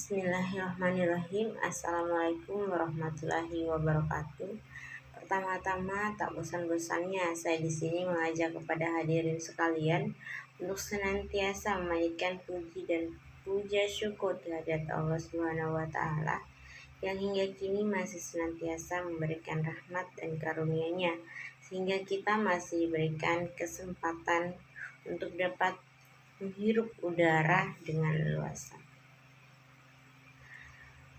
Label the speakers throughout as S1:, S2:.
S1: Bismillahirrahmanirrahim. Assalamualaikum warahmatullahi wabarakatuh. Pertama-tama, tak bosan-bosannya saya di sini mengajak kepada hadirin sekalian untuk senantiasa memanjatkan puji dan puja syukur kehadirat Allah Subhanahu wa taala yang hingga kini masih senantiasa memberikan rahmat dan karunia-Nya sehingga kita masih diberikan kesempatan untuk dapat menghirup udara dengan leluasa.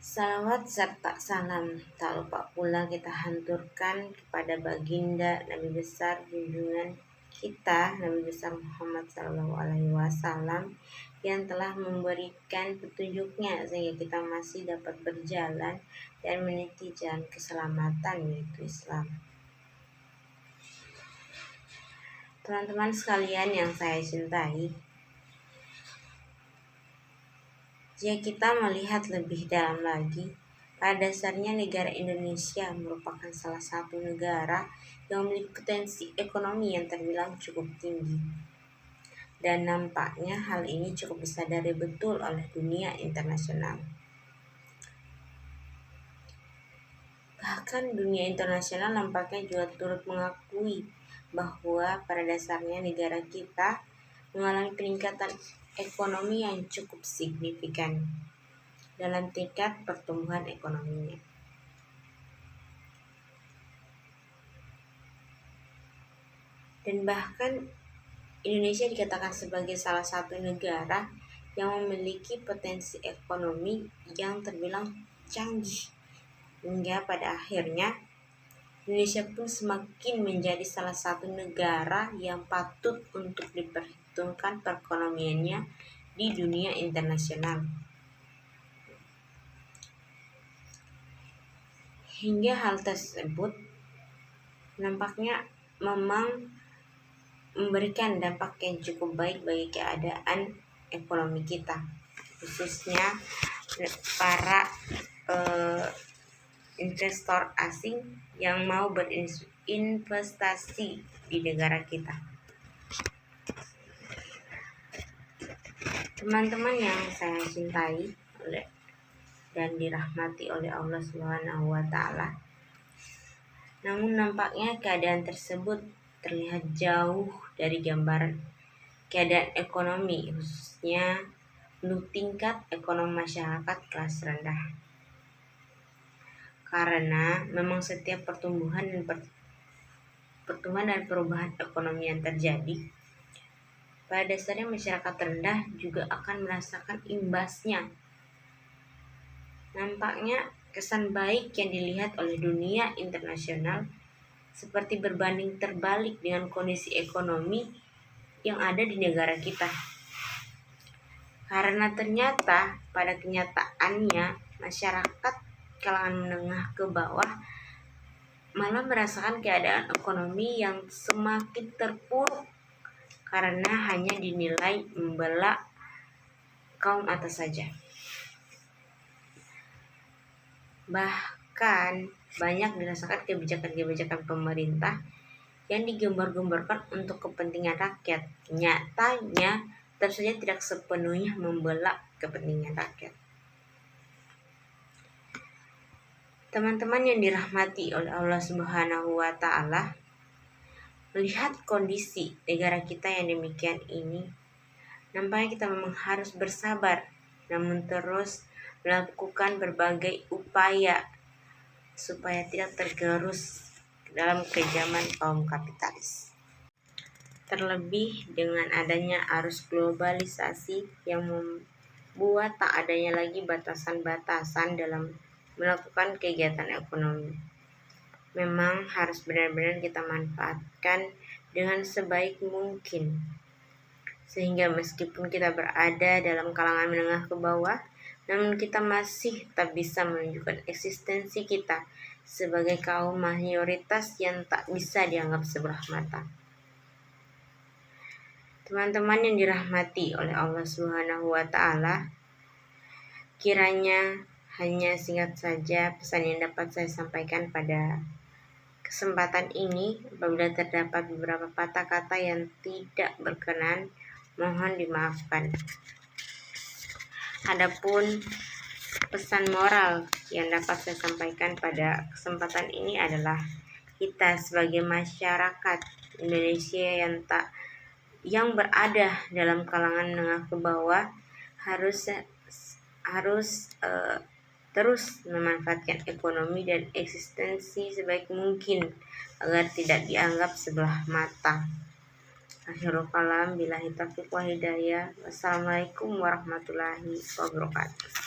S1: Salawat serta salam tak lupa pula kita hanturkan kepada baginda Nabi besar junjungan kita Nabi besar Muhammad SAW yang telah memberikan petunjuknya sehingga kita masih dapat berjalan dan meniti jalan keselamatan, yaitu Islam. Teman-teman sekalian yang saya cintai, jika kita melihat lebih dalam lagi, pada dasarnya negara Indonesia merupakan salah satu negara yang memiliki potensi ekonomi yang terbilang cukup tinggi. Dan nampaknya hal ini cukup disadari betul oleh dunia internasional. Bahkan dunia internasional nampaknya juga turut mengakui bahwa pada dasarnya negara kita mengalami peningkatan ekonomi yang cukup signifikan dalam tingkat pertumbuhan ekonominya. Dan bahkan Indonesia dikatakan sebagai salah satu negara yang memiliki potensi ekonomi yang terbilang canggih, hingga pada akhirnya Indonesia pun semakin menjadi salah satu negara yang patut untuk diperhitungkan perekonomiannya di dunia internasional. Hingga hal tersebut nampaknya memang memberikan dampak yang cukup baik bagi keadaan ekonomi kita, khususnya para investor asing yang mau berinvestasi di negara kita. Teman-teman yang saya cintai dan dirahmati oleh Allah Subhanahu wa taala, namun nampaknya keadaan tersebut terlihat jauh dari gambaran keadaan ekonomi, khususnya untuk tingkat ekonomi masyarakat kelas rendah. Karena memang setiap pertumbuhan dan perubahan ekonomi yang terjadi, pada dasarnya masyarakat rendah juga akan merasakan imbasnya. Nampaknya kesan baik yang dilihat oleh dunia internasional seperti berbanding terbalik dengan kondisi ekonomi yang ada di negara kita. Karena ternyata pada kenyataannya masyarakat kalangan menengah ke bawah malah merasakan keadaan ekonomi yang semakin terpuruk karena hanya dinilai membela kaum atas saja. Bahkan banyak dirasakan kebijakan-kebijakan pemerintah yang digembar-gemborkan untuk kepentingan rakyat, nyatanya tentu saja tidak sepenuhnya membela kepentingan rakyat. Teman-teman yang dirahmati oleh Allah Subhanahu wa taala, melihat kondisi negara kita yang demikian ini, nampaknya kita memang harus bersabar namun terus melakukan berbagai upaya supaya tidak tergerus dalam kejaman kaum kapitalis. Terlebih dengan adanya arus globalisasi yang membuat tak adanya lagi batasan-batasan dalam melakukan kegiatan ekonomi. Memang harus benar-benar kita manfaatkan dengan sebaik mungkin, sehingga meskipun kita berada dalam kalangan menengah ke bawah, namun kita masih tak bisa menunjukkan eksistensi kita sebagai kaum mayoritas yang tak bisa dianggap sebelah mata. Teman-teman yang dirahmati oleh Allah Subhanahu wa taala, kiranya hanya singkat saja pesan yang dapat saya sampaikan pada kesempatan ini. Apabila terdapat beberapa patah kata yang tidak berkenan, mohon dimaafkan. Adapun pesan moral yang dapat saya sampaikan pada kesempatan ini adalah kita sebagai masyarakat Indonesia yang berada dalam kalangan menengah ke bawah harus terus memanfaatkan ekonomi dan eksistensi sebaik mungkin agar tidak dianggap sebelah mata. Akhirul kalam, billahi taufiq wa hidayah. Wassalamualaikum warahmatullahi wabarakatuh.